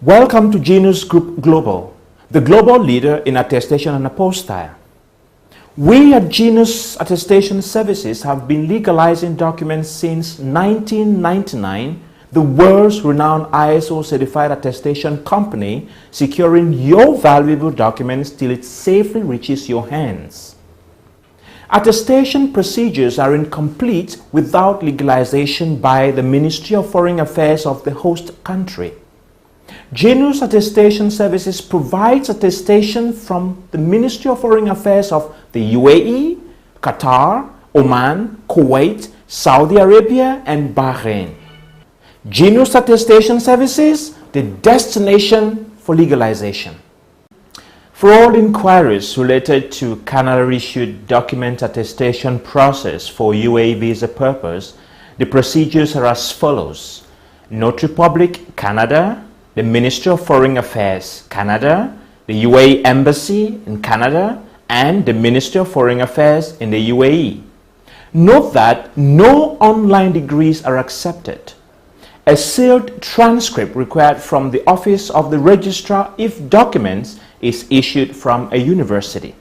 Welcome to Genius Group Global, the global leader in attestation and apostille. We at Genius Attestation Services have been legalizing documents since 1999, the world's renowned ISO certified attestation company, securing your valuable documents till it safely reaches your hands. Attestation procedures are incomplete without legalization by the Ministry of Foreign Affairs of the host country. Genius Attestation Services provides attestation from the Ministry of Foreign Affairs of the UAE, Qatar, Oman, Kuwait, Saudi Arabia, and Bahrain. Genius Attestation Services, the destination for legalization. For all inquiries related to Canada-issued document attestation process for UAE visa purpose, the procedures are as follows. Notary Public, Canada, the Ministry of Foreign Affairs, Canada, the UAE Embassy in Canada, and the Ministry of Foreign Affairs in the UAE. Note that no online degrees are accepted. A sealed transcript required from the Office of the Registrar if documents is issued from a university.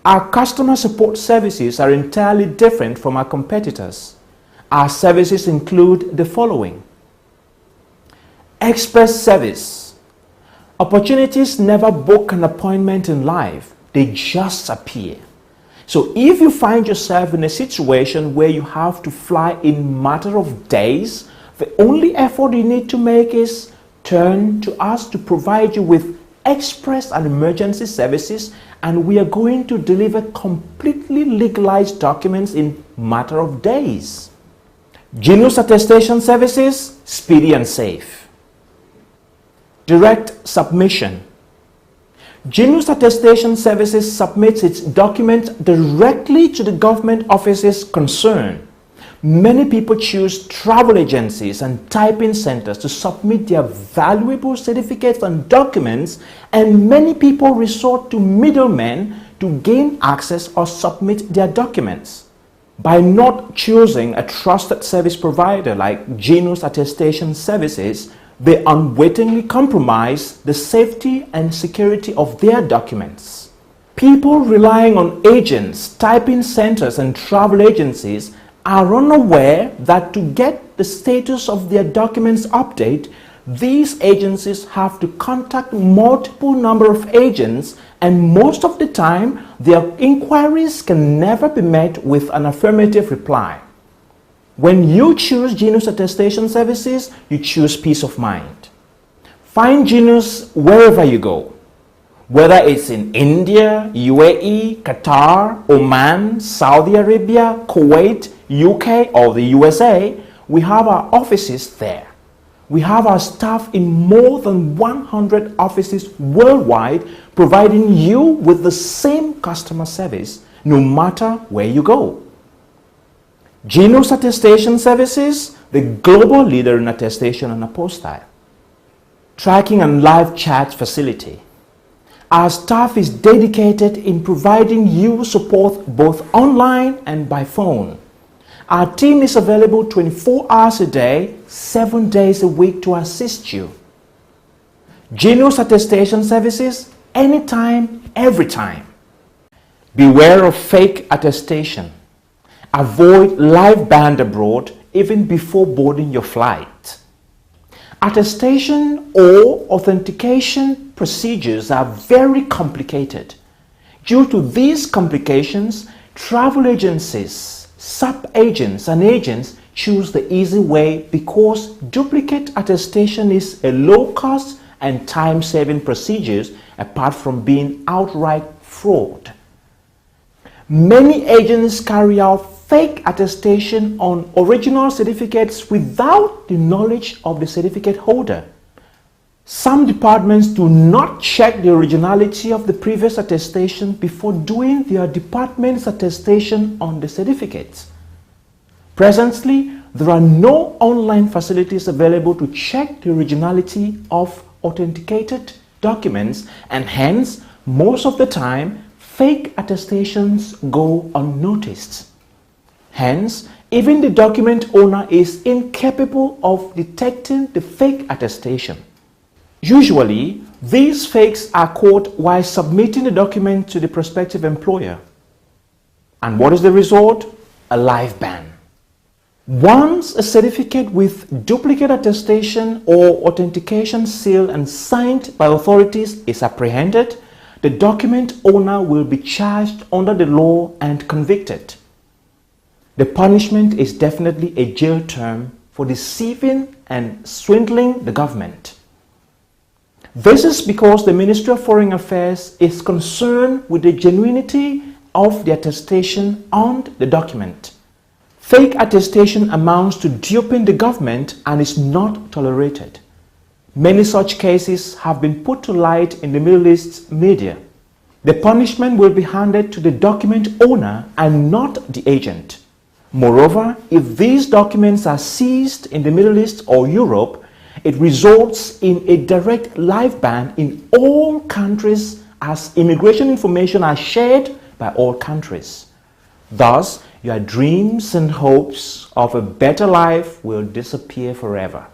Our customer support services are entirely different from our competitors. Our services include the following. Express service. Opportunities never book an appointment in life, they just appear. So if you find yourself in a situation where you have to fly in a matter of days, the only effort you need to make is turn to us to provide you with express and emergency services, and we are going to deliver completely legalized documents in a matter of days. Genius Attestation Services, speedy and safe. Direct submission. Genius Attestation Services submits its document directly to the government offices concerned. Many people choose travel agencies and typing centers to submit their valuable certificates and documents, and many people resort to middlemen to gain access or submit their documents. By not choosing a trusted service provider like Genius Attestation Services, they unwittingly compromise the safety and security of their documents. People relying on agents, typing centers, and travel agencies are unaware that to get the status of their documents update, these agencies have to contact multiple number of agents, and most of the time, their inquiries can never be met with an affirmative reply. When you choose Genius Attestation Services, you choose peace of mind. Find Genius wherever you go. Whether it's in India, UAE, Qatar, Oman, Saudi Arabia, Kuwait, UK, or the USA, we have our offices there. We have our staff in more than 100 offices worldwide, providing you with the same customer service no matter where you go. Genius Attestation Services, the global leader in attestation and apostille. Tracking and live chat facility. Our staff is dedicated in providing you support both online and by phone. Our team is available 24 hours a day, 7 days a week to assist you. Genius Attestation Services, anytime, every time. Beware of fake attestation. Avoid live band abroad even before boarding your flight. Attestation or authentication procedures are very complicated. Due to these complications, travel agencies, sub-agents, and agents choose the easy way because duplicate attestation is a low-cost and time-saving procedure apart from being outright fraud. Many agents carry out fake attestation on original certificates without the knowledge of the certificate holder. Some departments do not check the originality of the previous attestation before doing their department's attestation on the certificates. Presently, there are no online facilities available to check the originality of authenticated documents, and hence, most of the time, fake attestations go unnoticed. Hence, even the document owner is incapable of detecting the fake attestation. Usually, these fakes are caught while submitting the document to the prospective employer. And what is the result? A life ban. Once a certificate with duplicate attestation or authentication sealed and signed by authorities is apprehended, the document owner will be charged under the law and convicted. The punishment is definitely a jail term for deceiving and swindling the government. This is because the Ministry of Foreign Affairs is concerned with the genuinity of the attestation on the document. Fake attestation amounts to duping the government and is not tolerated. Many such cases have been put to light in the Middle East media. The punishment will be handed to the document owner and not the agent. Moreover, if these documents are seized in the Middle East or Europe, it results in a direct life ban in all countries as immigration information are shared by all countries. Thus, your dreams and hopes of a better life will disappear forever.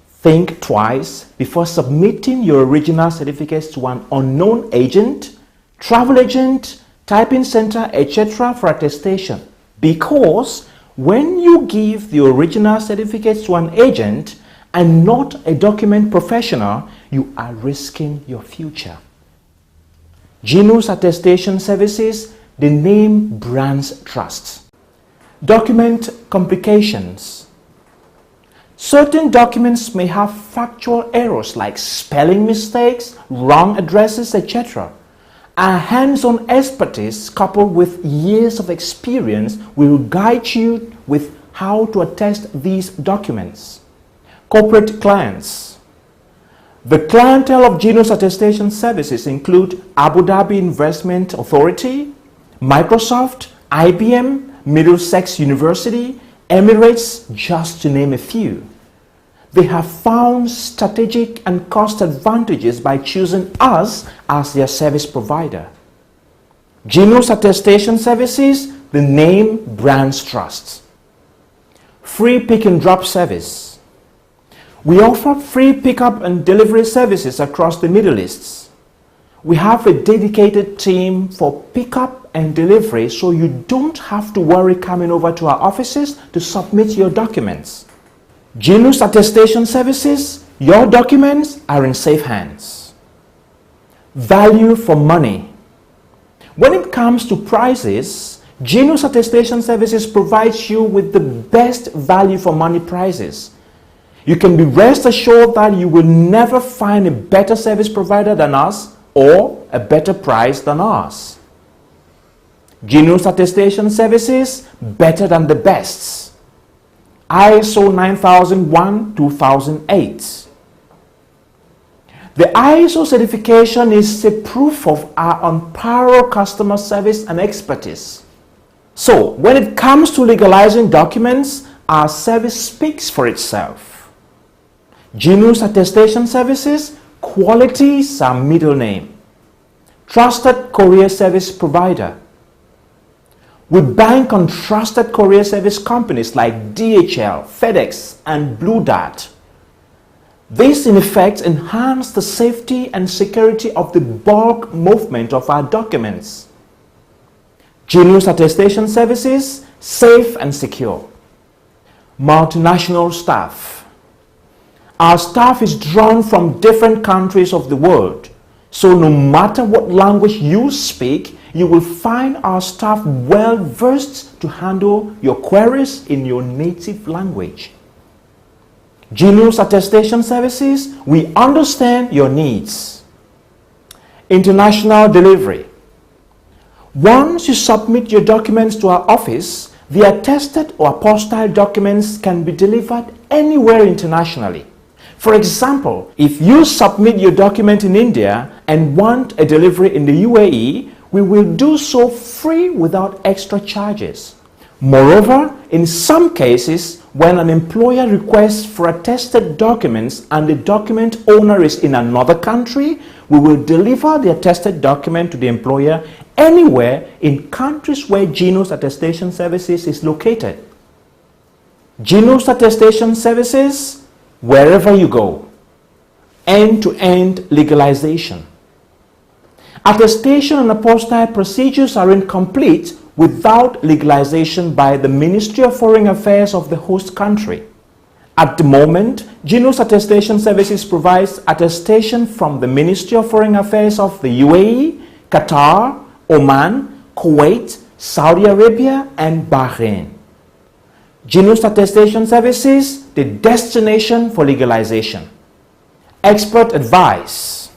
Think twice before submitting your original certificates to an unknown agent, travel agent, typing center, etc. for attestation. Because when you give the original certificates to an agent and not a document professional, you are risking your future. Genius Attestation Services, the name brands trust. Document complications. Certain documents may have factual errors like spelling mistakes, wrong addresses, etc. Our hands-on expertise coupled with years of experience will guide you with how to attest these documents. Corporate clients. The clientele of Genius Attestation Services include Abu Dhabi Investment Authority, Microsoft, IBM, Middlesex University, Emirates, just to name a few. They have found strategic and cost advantages by choosing us as their service provider. Genius Attestation Services, the name brands trust. Free pick and drop service. We offer free pickup and delivery services across the Middle East. We have a dedicated team for pickup and delivery, so you don't have to worry coming over to our offices to submit your documents. Genius Attestation Services, your documents are in safe hands. Value for money. When it comes to prices, Genius Attestation Services provides you with the best value for money prices. You can be rest assured that you will never find a better service provider than us or a better price than ours. Genius Attestation Services, better than the best. ISO 9001-2008. The ISO certification is a proof of our unparalleled customer service and expertise. So, when it comes to legalizing documents, our service speaks for itself. Genius Attestation Services, quality is our middle name. Trusted courier service provider. We bank on trusted courier service companies like DHL, FedEx, and Blue Dart. This in effect enhances the safety and security of the bulk movement of our documents. Genius Attestation Services, safe and secure. Multinational staff. Our staff is drawn from different countries of the world, so no matter what language you speak, you will find our staff well versed to handle your queries in your native language. Genius Attestation Services, we understand your needs. International delivery. Once you submit your documents to our office, the attested or apostille documents can be delivered anywhere internationally. For example, if you submit your document in India and want a delivery in the UAE, we will do so free without extra charges. Moreover, in some cases, when an employer requests for attested documents and the document owner is in another country, we will deliver the attested document to the employer anywhere in countries where Genius Attestation Services is located. Genius Attestation Services, wherever you go. end-to-end legalization. Attestation and apostille procedures are incomplete without legalization by the Ministry of Foreign Affairs of the host country. At the moment, Genius Attestation Services provides attestation from the Ministry of Foreign Affairs of the UAE, Qatar, Oman, Kuwait, Saudi Arabia, and Bahrain. Genius Attestation Services, the destination for legalization. Expert advice.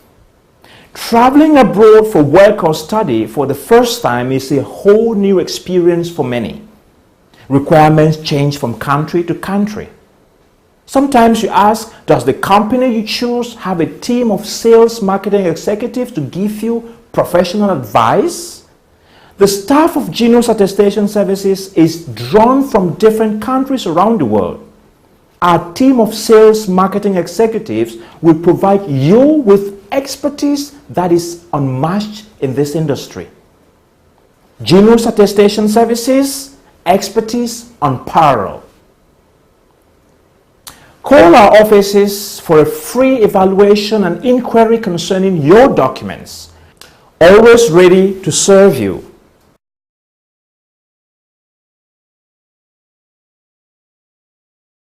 Traveling abroad for work or study for the first time is a whole new experience for many. Requirements change from country to country. Sometimes you ask, does the company you choose have a team of sales marketing executives to give you professional advice? The staff of Genius Attestation Services is drawn from different countries around the world. Our team of sales marketing executives will provide you with expertise that is unmatched in this industry. Genius Attestation Services, expertise unparalleled. Call our offices for a free evaluation and inquiry concerning your documents. Always ready to serve you.